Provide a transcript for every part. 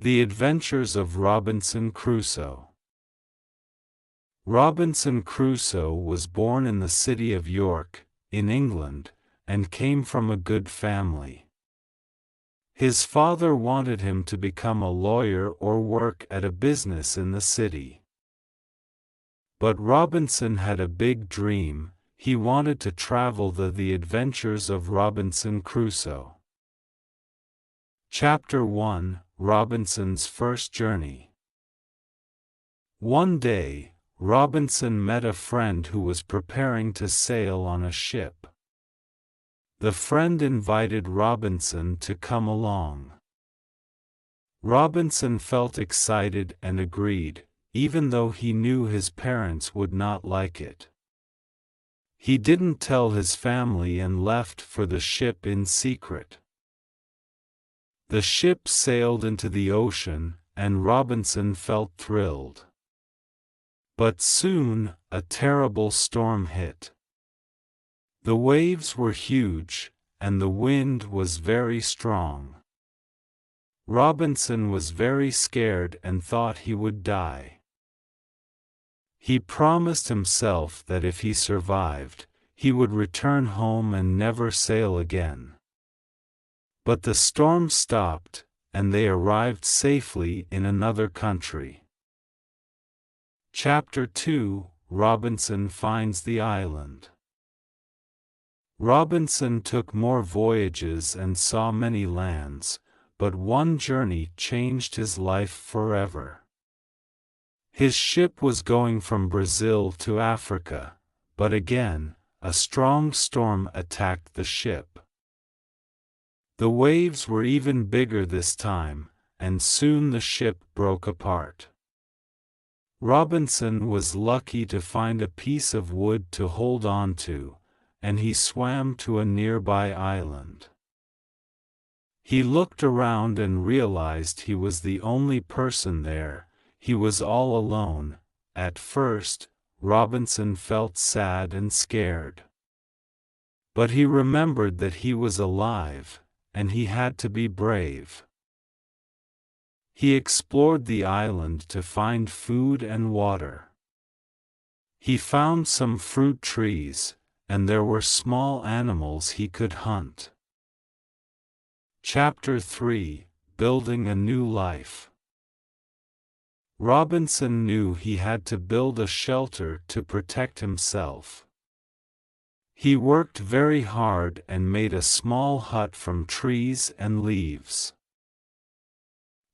The Adventures of Robinson Crusoe. Robinson Crusoe was born in the city of York, in England, and came from a good family. His father wanted him to become a lawyer or work at a business in the city. But Robinson had a big dream. He wanted to travel the Adventures of Robinson Crusoe. Chapter 1: Robinson's First Journey. One day, Robinson met a friend who was preparing to sail on a ship. The friend invited Robinson to come along. Robinson felt excited and agreed, even though he knew his parents would not like it. He didn't tell his family and left for the ship in secret. The ship sailed into the ocean, and Robinson felt thrilled. But soon, a terrible storm hit. The waves were huge, and the wind was very strong. Robinson was very scared and thought he would die. He promised himself that if he survived, he would return home and never sail again. But the storm stopped, and they arrived safely in another country. Chapter 2: Robinson Finds the Island. Robinson took more voyages and saw many lands, but one journey changed his life forever. His ship was going from Brazil to Africa, but again, a strong storm attacked the ship. The waves were even bigger this time, and soon the ship broke apart. Robinson was lucky to find a piece of wood to hold on to, and he swam to a nearby island. He looked around and realized he was the only person there. He was all alone. At first, Robinson felt sad and scared. But he remembered that he was alive, and he had to be brave. He explored the island to find food and water. He found some fruit trees, and there were small animals he could hunt. Chapter 3: Building a New Life. Robinson knew he had to build a shelter to protect himself. He worked very hard and made a small hut from trees and leaves.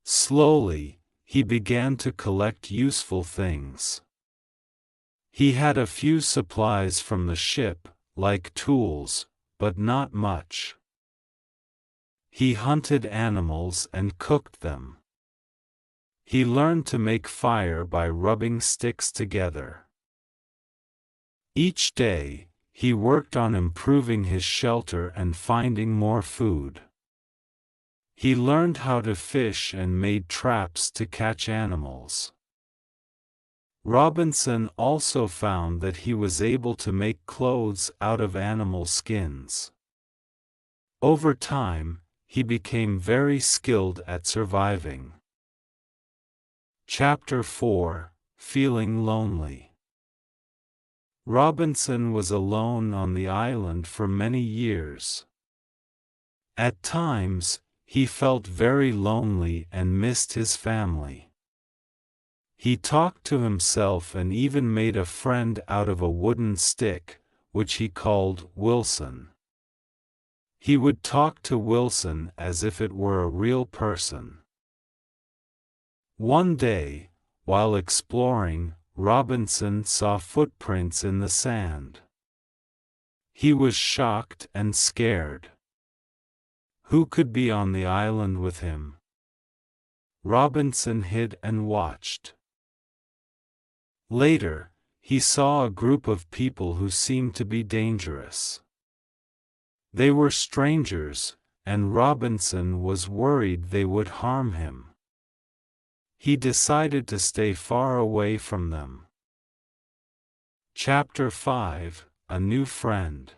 Slowly, he began to collect useful things. He had a few supplies from the ship, like tools, but not much. He hunted animals and cooked them. He learned to make fire by rubbing sticks together. Each day, he worked on improving his shelter and finding more food. He learned how to fish and made traps to catch animals. Robinson also found that he was able to make clothes out of animal skins. Over time, he became very skilled at surviving. Chapter 4: Feeling Lonely. Robinson was alone on the island for many years. At times, he felt very lonely and missed his family. He talked to himself and even made a friend out of a wooden stick, which he called Wilson. He would talk to Wilson as if it were a real person. One day, while exploring, Robinson saw footprints in the sand. He was shocked and scared. Who could be on the island with him? Robinson hid and watched. Later, he saw a group of people who seemed to be dangerous. They were strangers, and Robinson was worried they would harm him. He decided to stay far away from them. Chapter 5: A New Friend.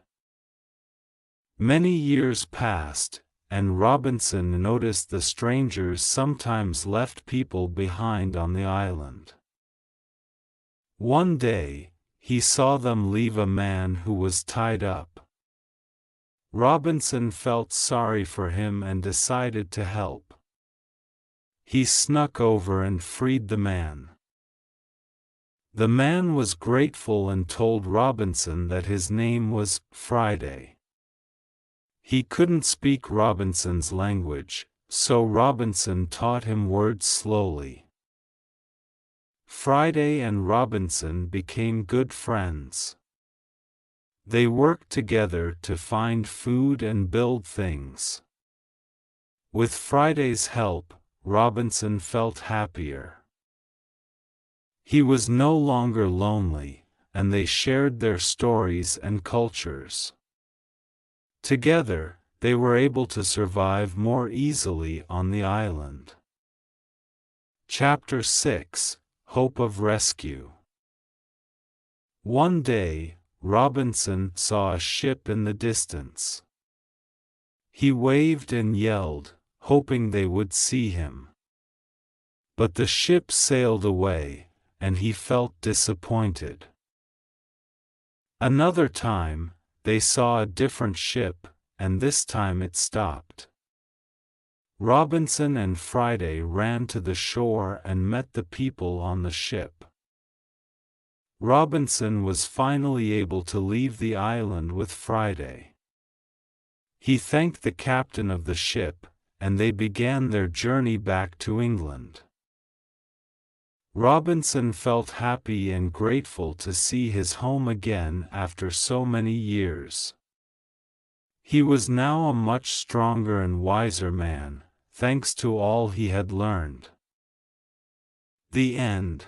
Many years passed, and Robinson noticed the strangers sometimes left people behind on the island. One day, he saw them leave a man who was tied up. Robinson felt sorry for him and decided to help. He snuck over and freed the man. The man was grateful and told Robinson that his name was Friday. He couldn't speak Robinson's language, so Robinson taught him words slowly. Friday and Robinson became good friends. They worked together to find food and build things. With Friday's help, Robinson felt happier. He was no longer lonely, and they shared their stories and cultures. Together, they were able to survive more easily on the island. Chapter 6: Hope of Rescue. One day, Robinson saw a ship in the distance. He waved and yelled, hoping they would see him. But the ship sailed away, and he felt disappointed. Another time, they saw a different ship, and this time it stopped. Robinson and Friday ran to the shore and met the people on the ship. Robinson was finally able to leave the island with Friday. He thanked the captain of the ship, and they began their journey back to England. Robinson felt happy and grateful to see his home again after so many years. He was now a much stronger and wiser man, thanks to all he had learned. The end.